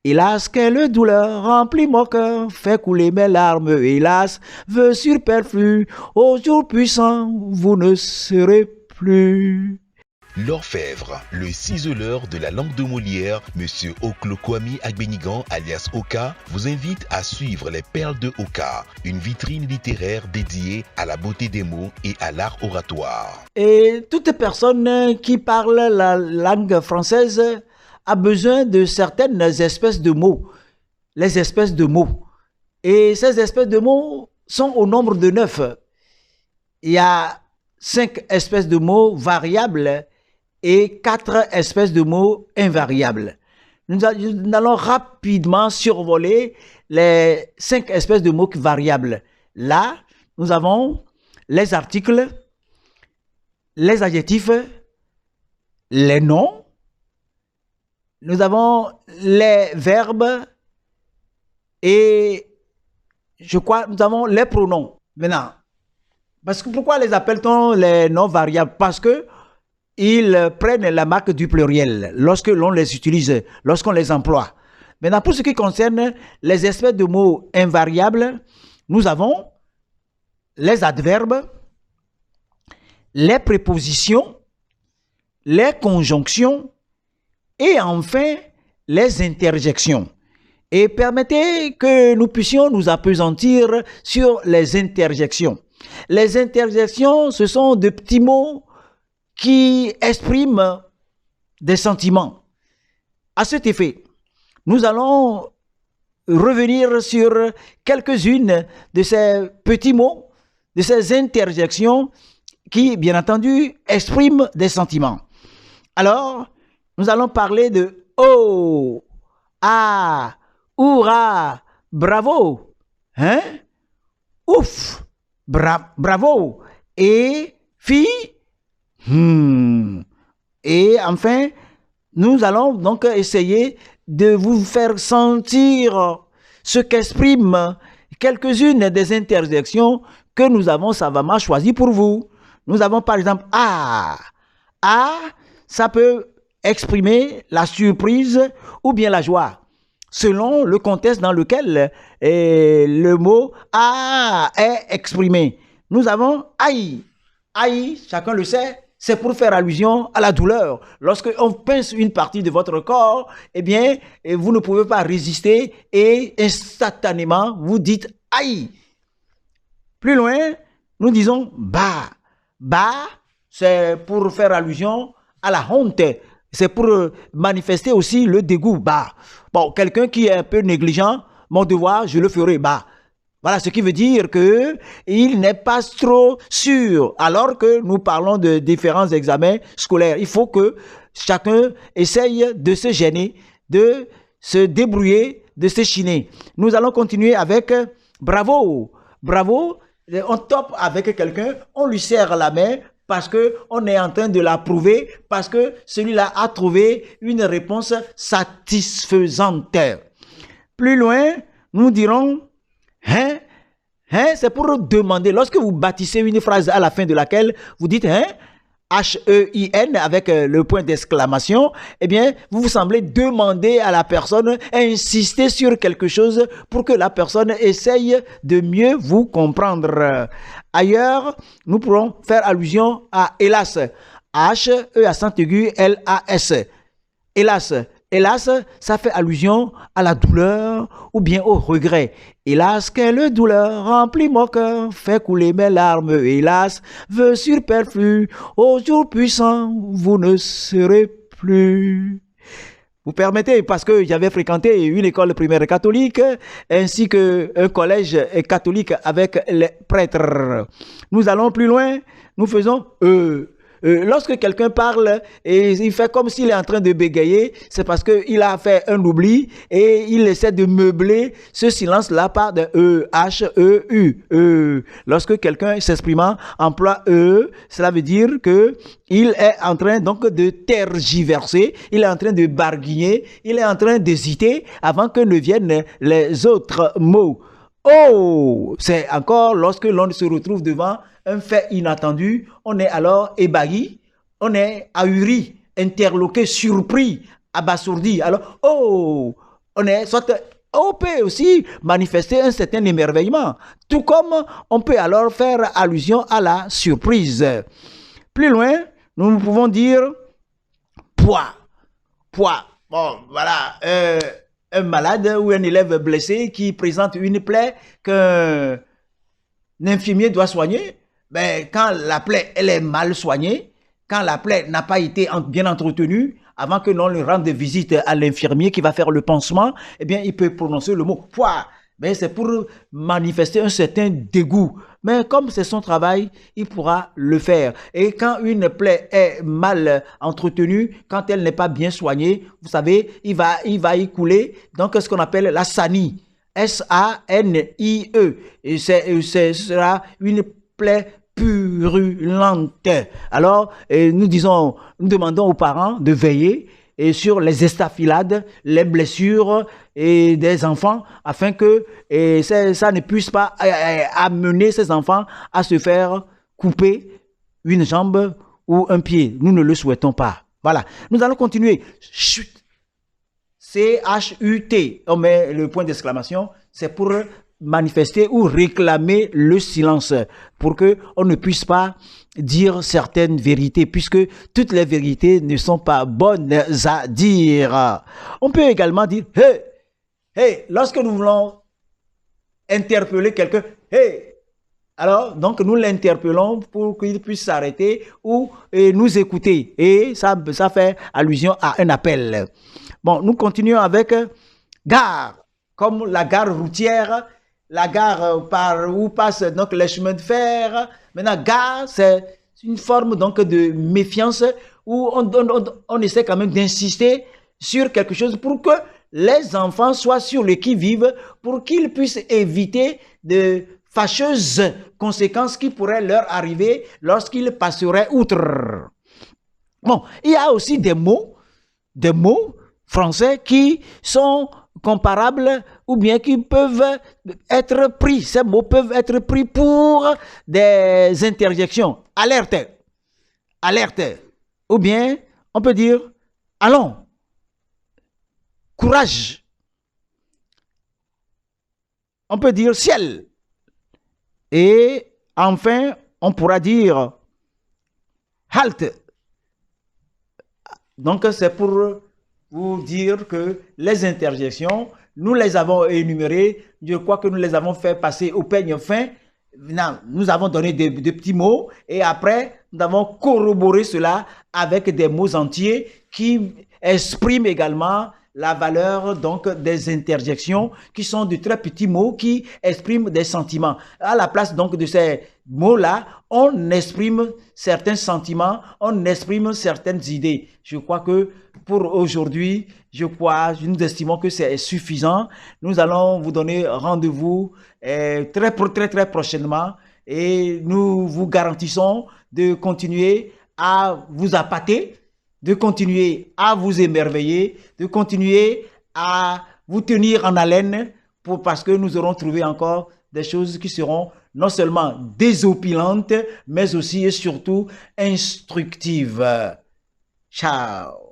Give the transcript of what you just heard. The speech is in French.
Hélas, quelle douleur remplit mon cœur, fait couler mes larmes, hélas, vœux superflus, au jour puissant, vous ne serez plus. L'orfèvre, le ciseleur de la langue de Molière, Monsieur Oklokwami Agbenigan alias Oka, vous invite à suivre les Perles de Oka, une vitrine littéraire dédiée à la beauté des mots et à l'art oratoire. Et toute personne qui parle la langue française a besoin de certaines espèces de mots, les espèces de mots. Et ces espèces de mots sont au nombre de 9. Il y a 5 espèces de mots variables et 4 espèces de mots invariables. Nous allons rapidement survoler les 5 espèces de mots variables. Là, nous avons les articles, les adjectifs, les noms, nous avons les verbes et je crois nous avons les pronoms. Maintenant, parce que pourquoi les appelle-t-on les noms variables? Parce que ils prennent la marque du pluriel lorsque l'on les utilise, lorsqu'on les emploie. Maintenant, pour ce qui concerne les espèces de mots invariables, nous avons les adverbes, les prépositions, les conjonctions et enfin les interjections. Et permettez que nous puissions nous appesantir sur les interjections. Les interjections, ce sont de petits mots qui expriment des sentiments. À cet effet, nous allons revenir sur quelques-unes de ces petits mots, de ces interjections qui, bien entendu, expriment des sentiments. Alors, nous allons parler de « oh »,« ah »,« hurrah »,« bravo »,« hein »,« ouf »,« bravo » et « fi ». Et enfin, nous allons donc essayer de vous faire sentir ce qu'expriment quelques-unes des interjections que nous avons savamment choisies pour vous. Nous avons par exemple « ah ». « Ah », ça peut exprimer la surprise ou bien la joie, selon le contexte dans lequel le mot « ah » est exprimé. Nous avons « aïe ». Aïe, chacun le sait, c'est pour faire allusion à la douleur. Lorsque on pince une partie de votre corps, eh bien, vous ne pouvez pas résister et instantanément, vous dites « aïe ». Plus loin, nous disons « bah ». Bah, c'est pour faire allusion à la honte. C'est pour manifester aussi le dégoût. Bah. Bon, quelqu'un qui est un peu négligent, mon devoir, je le ferai. Bah. Voilà ce qui veut dire qu'il n'est pas trop sûr. Alors que nous parlons de différents examens scolaires, il faut que chacun essaye de se gêner, de se débrouiller, de se chiner. Nous allons continuer avec bravo. Bravo, on tape avec quelqu'un, on lui serre la main parce qu'on est en train de l'approuver, parce que celui-là a trouvé une réponse satisfaisante. Plus loin, nous dirons hein, hein, c'est pour demander. Lorsque vous bâtissez une phrase à la fin de laquelle vous dites hein, H-E-I-N avec le point d'exclamation, eh bien, vous semblez demander à la personne, insister sur quelque chose pour que la personne essaye de mieux vous comprendre. Ailleurs, nous pourrons faire allusion à hélas. H-E accent aigu L-A-S. Hélas. Hélas, ça fait allusion à la douleur ou bien au regret. Hélas, quelle douleur remplit mon cœur, fait couler mes larmes. Hélas, vœux superflus, au jour puissant, vous ne serez plus. Vous permettez, parce que j'avais fréquenté une école primaire catholique ainsi qu'un collège catholique avec les prêtres. Nous allons plus loin, nous faisons lorsque quelqu'un parle et il fait comme s'il est en train de bégayer, c'est parce qu'il a fait un oubli et il essaie de meubler ce silence-là par de H-E-U. Lorsque quelqu'un s'exprimant emploie cela veut dire qu'il est en train donc de tergiverser, il est en train de barguigner, il est en train d'hésiter avant que ne viennent les autres mots. Oh, c'est encore lorsque l'on se retrouve devant un fait inattendu, on est alors ébahi, on est ahuri, interloqué, surpris, abasourdi. Alors, oh, on peut aussi manifester un certain émerveillement, tout comme on peut alors faire allusion à la surprise. Plus loin, nous pouvons dire poids. Bon, voilà, un malade ou un élève blessé qui présente une plaie qu'un infirmier doit soigner. Ben, quand la plaie elle est mal soignée, quand la plaie n'a pas été bien entretenue, avant que l'on lui rende visite à l'infirmier qui va faire le pansement, eh bien, il peut prononcer le mot « poids ». Mais c'est pour manifester un certain dégoût. Mais comme c'est son travail, il pourra le faire. Et quand une plaie est mal entretenue, quand elle n'est pas bien soignée, vous savez, il va y couler donc ce qu'on appelle la sanie. S-A-N-I-E. Et ce sera une plaie purulente. Alors, nous demandons aux parents de veiller sur les estafilades, les blessures des enfants, afin que ça ne puisse pas amener ces enfants à se faire couper une jambe ou un pied. Nous ne le souhaitons pas. Voilà. Nous allons continuer. Chut. C-H-U-T. On met le point d'exclamation. C'est pour manifester ou réclamer le silence, pour qu'on ne puisse pas dire certaines vérités, puisque toutes les vérités ne sont pas bonnes à dire. On peut également dire « Hey !» Hey, lorsque nous voulons interpeller quelqu'un, hey, alors donc nous l'interpellons pour qu'il puisse s'arrêter ou nous écouter. Et ça fait allusion à un appel. Bon, nous continuons avec gare, comme la gare routière, la gare par où passent donc les chemins de fer. Maintenant, gare, c'est une forme donc de méfiance où on essaie quand même d'insister sur quelque chose pour que les enfants soient sur le qui-vive, pour qu'ils puissent éviter de fâcheuses conséquences qui pourraient leur arriver lorsqu'ils passeraient outre. Bon, il y a aussi des mots français qui sont comparables ou bien qui peuvent être pris. Ces mots peuvent être pris pour des interjections. Alerte, ou bien on peut dire allons. Courage. On peut dire ciel. Et enfin, on pourra dire halte. Donc, c'est pour vous dire que les interjections, nous les avons énumérées. Je crois que nous les avons fait passer au peigne fin. Nous avons donné des petits mots et après, nous avons corroboré cela avec des mots entiers qui expriment également la valeur donc des interjections qui sont de très petits mots qui expriment des sentiments. À la place donc de ces mots-là, on exprime certains sentiments, on exprime certaines idées. Je crois que pour aujourd'hui, nous estimons que c'est suffisant. Nous allons vous donner rendez-vous très prochainement et nous vous garantissons de continuer à vous appâter, de continuer à vous émerveiller, de continuer à vous tenir en haleine parce que nous aurons trouvé encore des choses qui seront non seulement désopilantes, mais aussi et surtout instructives. Ciao.